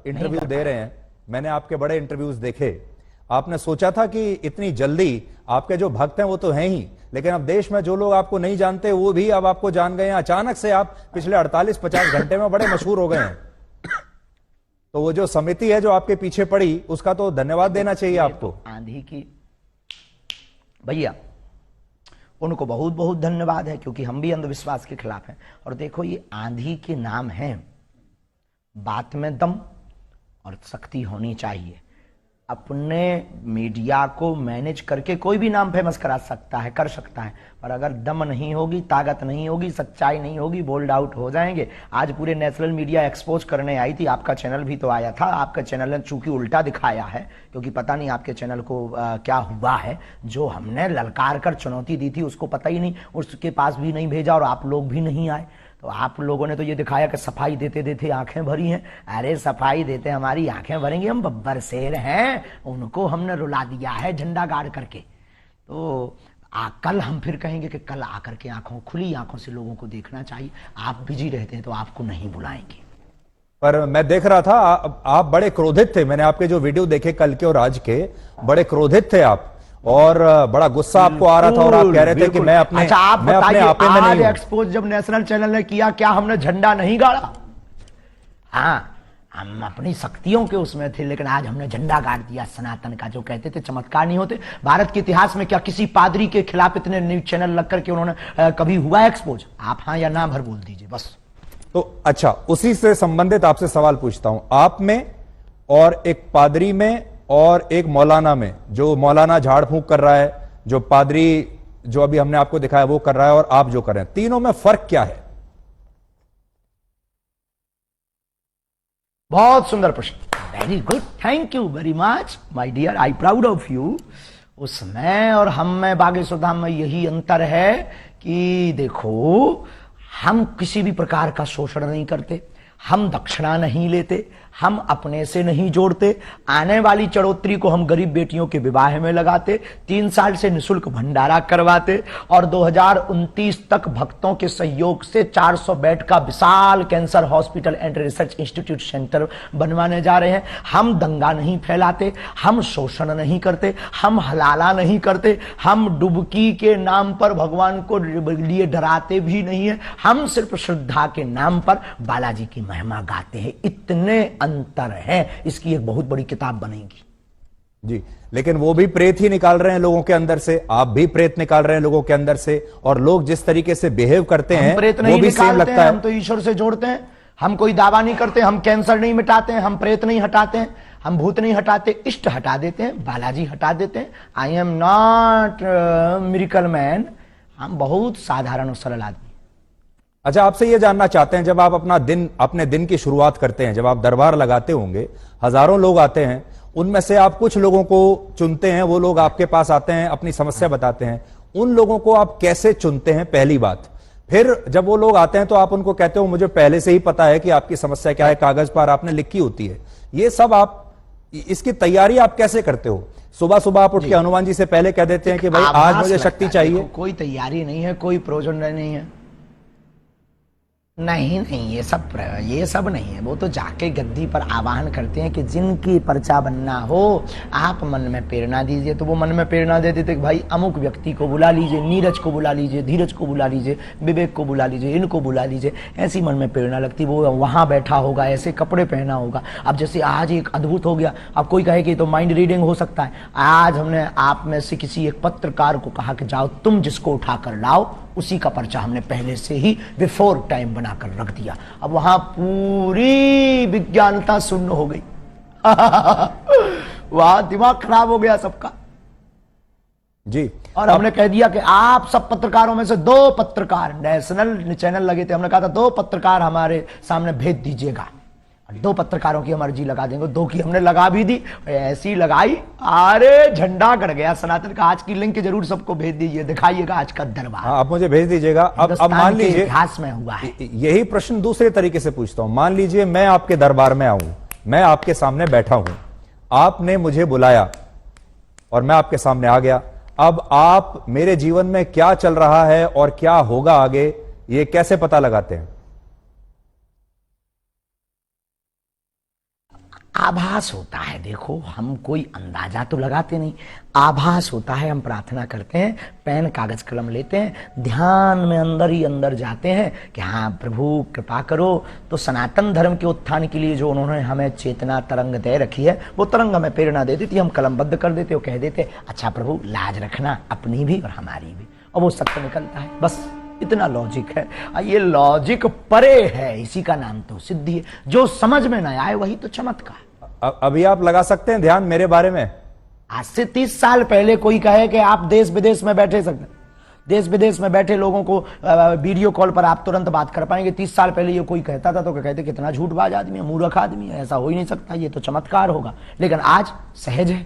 Interview दे रहे हैं, मैंने आपके बड़े इंटरव्यूज देखे, आपने सोचा था कि इतनी जल्दी आपके जो भक्त हैं वो तो हैं ही, लेकिन अब देश में जो लोग आपको नहीं जानते वो भी अब आपको जान गए हैं। अचानक से आप पिछले 48-50 घंटे में बड़े मशहूर हो गए हैं। तो वो जो समिति है जो आपके पीछे पड़ी, उसका तो धन्यवाद देना चाहिए आपको। आंधी की भैया, उनको बहुत बहुत धन्यवाद है, क्योंकि हम भी अंधविश्वास के खिलाफ हैं। और देखो, ये आंधी के नाम हैं, बात में दम और शक्ति होनी चाहिए। अपने मीडिया को मैनेज करके कोई भी नाम फेमस करा सकता है, कर सकता है, पर अगर दम नहीं होगी, ताकत नहीं होगी, सच्चाई नहीं होगी, बोल्ड आउट हो जाएंगे। आज पूरे नेशनल मीडिया एक्सपोज करने आई थी, आपका चैनल भी तो आया था। आपका चैनल ने चूंकि उल्टा दिखाया है, क्योंकि पता नहीं आपके चैनल को क्या हुआ है, जो हमने ललकार कर चुनौती दी थी उसको पता ही नहीं, उसके पास भी नहीं भेजा और आप लोग भी नहीं आए। तो आप लोगों ने तो ये दिखाया कि सफाई देते देते आंखें भरी हैं। अरे सफाई देते हमारी आंखें भरेंगी, हम बब्बर शेर हैं, उनको हमने रुला दिया है झंडा गाड़ करके। तो कल हम फिर कहेंगे कि कल आकर के आंखों, खुली आंखों से लोगों को देखना चाहिए। आप बिजी रहते हैं तो आपको नहीं बुलाएंगे। पर मैं देख रहा था आप बड़े क्रोधित थे, मैंने आपके जो वीडियो देखे कल के और आज के, बड़े क्रोधित थे आप, और बड़ा गुस्सा आपको आ रहा था, और आप कह रहे थे कि मैं अपने आप मैं अपने आपे में आज नहीं हूं। एक्सपोज जब नेशनल चैनल ने किया, क्या हमने झंडा नहीं गाड़ा? हाँ, हम अपनी शक्तियों के उसमें थे, लेकिन आज हमने झंडा गाड़ दिया सनातन का। जो कहते थे चमत्कार नहीं होते, भारत के इतिहास में क्या किसी पादरी के खिलाफ इतने न्यूज चैनल लग करके उन्होंने कभी हुआ एक्सपोज? आप हाँ या ना भर बोल दीजिए बस। तो अच्छा, उसी से संबंधित आपसे सवाल पूछता हूं, आप में और एक पादरी में और एक मौलाना में, जो मौलाना झाड़ फूंक कर रहा है, जो पादरी जो अभी हमने आपको दिखाया वो कर रहा है, और आप जो कर रहे हैं, तीनों में फर्क क्या है? बहुत सुंदर प्रश्न, very good, thank you very much my dear, I proud of you. उसमें और हम में, बागेश्वर धाम में यही अंतर है कि देखो, हम किसी भी प्रकार का शोषण नहीं करते, हम दक्षिणा नहीं लेते, हम अपने से नहीं जोड़ते। आने वाली चढ़ोतरी को हम गरीब बेटियों के विवाह में लगाते, 3 साल से निःशुल्क भंडारा करवाते, और 2029 तक भक्तों के सहयोग से 400 बेड का विशाल cancer hospital and research institute center बनवाने जा रहे हैं। हम दंगा नहीं फैलाते, हम शोषण नहीं करते, हम हलाला नहीं करते, हम डुबकी के नाम पर भगवान को लिए डराते भी नहीं है। हम सिर्फ श्रद्धा के नाम पर बालाजी की महिमा गाते हैं। इतने अंतर है, इसकी एक बहुत बड़ी किताब बनेगी जी। लेकिन वो भी प्रेत ही निकाल रहे हैं लोगों के अंदर से, आप भी प्रेत निकाल रहे हैं लोगों के अंदर से, और लोग जिस तरीके से बिहेव करते हैं प्रेत वो नहीं भी सेम लगता है। हम तो ईश्वर से जोड़ते हैं, हम कोई दावा नहीं करते, हम कैंसर नहीं मिटाते हैं, हम प्रेत नहीं हटाते हैं, हम भूत नहीं हटाते, इष्ट हटा देते हैं, बालाजी हटा देते हैं। I am not miracle man, हम बहुत साधारण और सरल आदमी। अच्छा, आपसे यह जानना चाहते हैं, जब आप अपने दिन की शुरुआत करते हैं, जब आप दरबार लगाते होंगे, हजारों लोग आते हैं, उनमें से आप कुछ लोगों को चुनते हैं, वो लोग आपके पास आते हैं, अपनी समस्या बताते हैं, उन लोगों को आप कैसे चुनते हैं? पहली बात। फिर जब वो लोग आते हैं तो आप उनको कहते हो मुझे पहले से ही पता है कि आपकी समस्या क्या है, कागज पर आपने लिखी होती है। ये सब आप, इसकी तैयारी आप कैसे करते हो? सुबह सुबह आप उठ के हनुमान जी से पहले कह देते हैं कि भाई आज मुझे शक्ति चाहिए? कोई तैयारी नहीं है, कोई प्रोजन नहीं है, नहीं, ये सब नहीं है। वो तो जाके गद्दी पर आवाहन करते हैं कि जिनकी पर्चा बनना हो आप मन में प्रेरणा दीजिए। तो वो मन में प्रेरणा दे देते कि भाई अमुक व्यक्ति को बुला लीजिए, नीरज को बुला लीजिए, धीरज को बुला लीजिए, विवेक को बुला लीजिए, इनको बुला लीजिए। ऐसी मन में प्रेरणा लगती, वो वहां बैठा होगा, ऐसे कपड़े पहना होगा। अब जैसे आज एक अद्भुत हो गया, अब कोई कहे कि तो माइंड रीडिंग हो सकता है। आज हमने आप में से किसी एक पत्रकार को कहा कि जाओ तुम जिसको उठा कर लाओ, उसी का पर्चा हमने पहले से ही बिफोर टाइम बनाकर रख दिया। अब वहां पूरी विज्ञानता शून्य हो गई। वहां दिमाग खराब हो गया सबका जी। और हमने कह दिया कि आप सब पत्रकारों में से 2 पत्रकार, नेशनल चैनल लगे थे, हमने कहा था 2 पत्रकार हमारे सामने भेज दीजिएगा। 2 पत्रकारों की हम अर्जी लगा देंगे, 2 की हमने लगा भी दी, ऐसी लगाई, अरे झंडा गड़ गया सनातन का। आज की लिंक जरूर सबको भेज दीजिए, दिखाइएगा आज का दरबार। आप मुझे भेज दीजिएगा। अब मान लीजिए इतिहास में हुआ है। यही प्रश्न दूसरे तरीके से पूछता हूं। मान लीजिए मैं आपके दरबार में आऊं, मैं आपके सामने बैठा हूं, आपने मुझे बुलाया और मैं आपके सामने आ गया। अब आप मेरे जीवन में क्या चल रहा है और क्या होगा आगे, ये कैसे पता लगाते हैं? आभास होता है। देखो, हम कोई अंदाजा तो लगाते नहीं, आभास होता है। हम प्रार्थना करते हैं, पेन कागज कलम लेते हैं, ध्यान में अंदर ही अंदर जाते हैं कि हाँ प्रभु कृपा करो। तो सनातन धर्म के उत्थान के लिए जो उन्होंने हमें चेतना तरंग दे रखी है, वो तरंग हमें प्रेरणा दे देती, हम कलमबद्ध कर देते और कह देते अच्छा प्रभु लाज रखना अपनी भी और हमारी भी, और वो सत्य निकलता है। बस इतना लॉजिक है, ये लॉजिक परे है, इसी का नाम तो सिद्धि है। जो समझ में ना आए वही तो चमत्कार। अभी आप लगा सकते हैं ध्यान मेरे बारे में? आज से 30 साल पहले कोई कहे कि आप देश विदेश में बैठे सकते, देश विदेश में बैठे लोगों को वीडियो कॉल पर आप तुरंत बात कर पाएंगे, 30 साल पहले ये कोई कहता था तो कहते कितना झूठबाज आदमी है, मूर्ख आदमी है, ऐसा हो ही नहीं सकता, ये तो चमत्कार होगा। लेकिन आज सहज है।